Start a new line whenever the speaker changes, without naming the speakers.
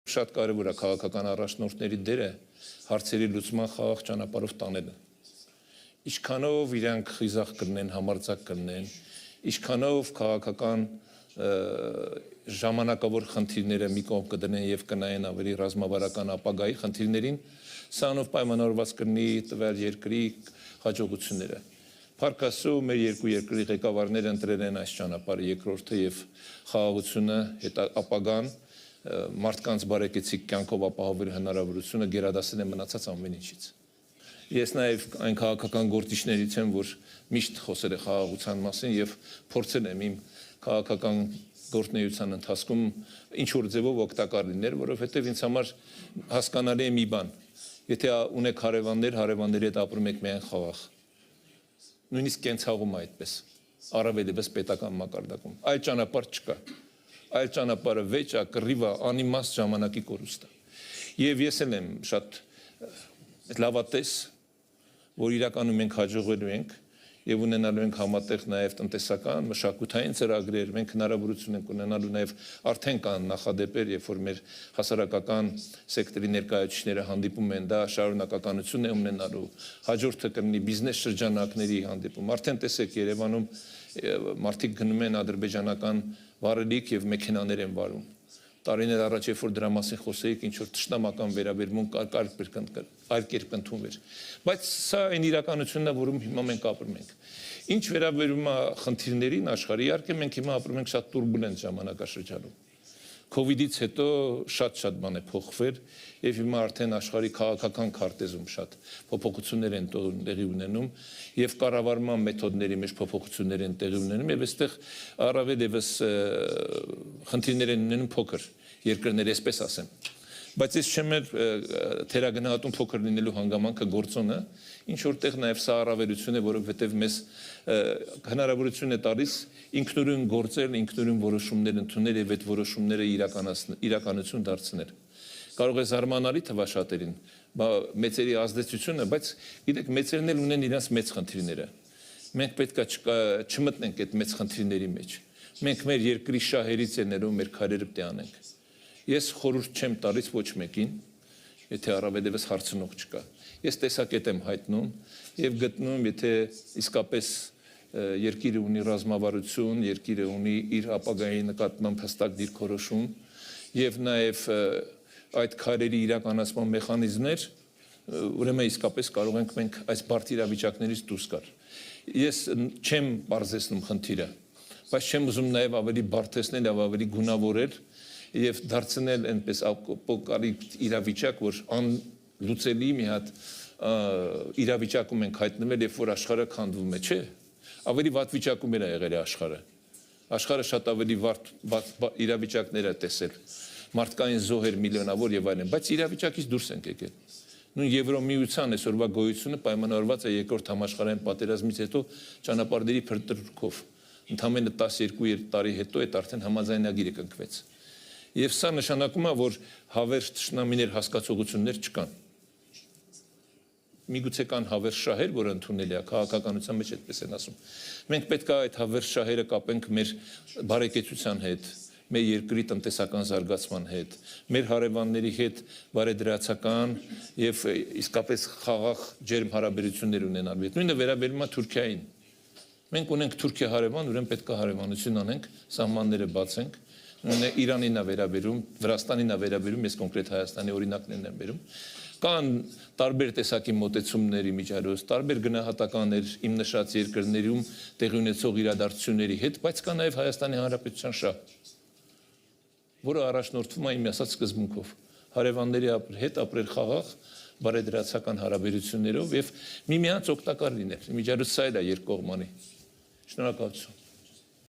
Շատ կարևոր է քաղաքական առաջնորդների դերը հարցերի լուծման խաղաղ ճանապարհով տանելը։ Ինչքանով իրանք խիզախ կլինեն, համարձակ կլինեն, ինչքանով քաղաքական ժամանակավոր խնդիրները մի կողմ կդնեն եւ կնայեն ավելի ռազմավարական ապագայի խնդիրներին, սրանով պայմանավորված կլինի տվյալ երկրի հաջողությունները։ Փառք Աստծո, մեր երկու երկրի ղեկավարները ընտրել են այս ճանապարհը, երկրորդը եւ խաղաղությունը, ապագան մարդկանց բարեկեցիկ կյանքով ապահովել հնարավորությունը գերադասել են մնացած ամեն ինչից։ Ես նաև այն քաղաքական գործիչներից եմ, որ միշտ խոսել է խաղաղության մասին եւ փորձել եմ իմ քաղաքական գործունեության ընթացքում ինչ որ ձևով օգտակար լինել, որովհետեւ ինձ համար հասկանալի է մի բան. եթե ունեք հարևաններ, հարևանների հետ ապրում եք միայն խաղաղ։ Նույնիսկ կենցաղում այդպես, առավել եւս պետական մակարդակում։ Այլ ճանապարհ չկա։ Այլ ճանապարհը վեճ է, կռիվ է, անիմաստ ժամանակի կորուստ է։ Եվ ես էլ եմ շատ լավատես, որ իրականում մենք հաջողելու ենք եւ ունենալու ենք համատեղ նաեւ տնտեսական, մշակութային ծրագրեր, մենք հնարավորություն ենք ունենալու նաեւ արդեն կան նախադեպեր, երբ որ մեր հասարակական սեկտորի ներկայացուցիչները հանդիպում են, դա շարունակականություն է ունենալու, հաջորդը կլինի բիզնես շրջանակների հանդիպում։ Արդեն տեսեք Երևանում մարդիկ գնում են ադրբեջանական վարելիք եւ մեքենաներ են վարում։ Տարիներ առաջ երբ որ դրա մասին խոսեիք, ինչ որ թշնամական վերաբերմունք այլ կերպ ընդունվեր։ Բայց սա այն իրականությունն է, որում հիմա մենք ապրում ենք։ Ինչ վերաբերում է խնդիրներին աշխարհի, իհարկե մենք հիմա ապրում ենք շատ տուրբուլենտ ժամանակաշրջանում։ Կովիդից հետո շատ բան է փոխվել եւ հիմա արդեն աշխարհի քաղաքական քարտեզում շատ փոփոխություններ են տեղի ունենում եւ կառավարման մեթոդների մեջ փոփոխություններ են տեղի ունենում եւ այստեղ առավել եւս խնդիրներ են ունենում փոքր երկրներ, այսպես ասեմ։ Բայց ես չեմ թերագնահատում փոքր լինելու հանգամանքը գործոնը, ինչ որտեղ նաև սա առավելություն է, որովհետև մեզ հնարավորություն է տալիս ինքնուրույն գործել, ինքնուրույն որոշումներ ընդունել եւ այդ որոշումները իրականություն դարձնել։ Կարող է զարմանալի թվա շատերին, մեծերի ազդեցությունը, բայց գիտեք, մեծերն էլ ունեն իրենց մեծ խնդիրները։ Մենք պետք է չմտնենք այդ մեծ խնդիրների մեջ։ Մենք մեր երկրի շահերից ելնելով մեր քայլերը պետք է անենք։ Ես խորհուրդ չեմ տալիս ոչ մեկին, եթե առավել եւս հարցնող չկա։ Ես տեսակետ եմ հայտնում եւ գտնում, եթե իսկապես երկիրը ունի ռազմավարություն, երկիրը ունի իր ապագայի նկատմամբ հստակ դիրքորոշում եւ նաեւ այդ քայլերի իրականացման մեխանիզմներ, ուրեմն իսկապես կարող ենք մենք այս բարդ իրավիճակներից դուրս գալ։ Ես չեմ բարձրացնում խնդիրը, բայց չեմ ուզում նաեւ ավելի բարդեցնել եւ ավելի գունավորել եւ դարձնել այնպես ապոկալիպտ իրավիճակ, որ անլուծելի մի հատ իրավիճակում ենք հայտնվել, երբ որ աշխարհը քանդվում է, չէ։ Ավելի վատ վիճակում է եղել աշխարհը։ Աշխարհը շատ ավելի վատ իրավիճակներ է տեսել։ Մարդկային զոհեր միլիոնավոր եւ այլն, բայց իրավիճակից դուրս ենք եկել։ Նույն Եվրոմիության այսօրվա գոյությունը պայմանավորված է երկրորդ համաշխարհային պատերազմից հետո ճանապարհների փրկրկով։ Ընդամենը 12 տարի հետո այդ արդեն համաձայնագիրը կնքվեց։ Եվ սա նշանակում է, որ հավերժ թշնամիներ հասկացողություններ չկան։ Միգուցե կան հավերժ շահեր, որ ընդունելի է, քաղաքականության մեջ այդպես են ասում։ Մենք պետք է այդ հավերժ շահերը կապենք մեր բարեկեցության հետ, մեր երկրի տնտեսական զարգացման հետ, մեր հարևանների հետ բարեդրացական եւ իսկապես խաղաղ ջերմ հարաբերություններ ունենալու։ Նույնը վերաբերում է Թուրքիային։ Մենք ունենք Թուրքիա հարևան, ուրեմն պետք է հարևանություն անենք, սահմանները բացենք։ Իրանին է վերաբերում, Վրաստանին է վերաբերում, ես կոնկրետ Հայաստանի օրինակներն եմ բերում։ Կան տարբեր տեսակի մոտեցումների միջարոց, տարբեր գնահատականներ իմ նշած երկրներում տեղի ունեցող իրադարձությունների հետ, բայց կա նաև Հայաստանի Հանրապետության շահ, որը առաջնորդվում է իմ ասած սկզբունքով, հարևանների հետ ապրել խաղաղ, բարեդրացական հարաբերություններով եւ միմյանց օգտակար լինել։ Միջարոց սա էլ է երկկողմանի։ Շնորհակալություն։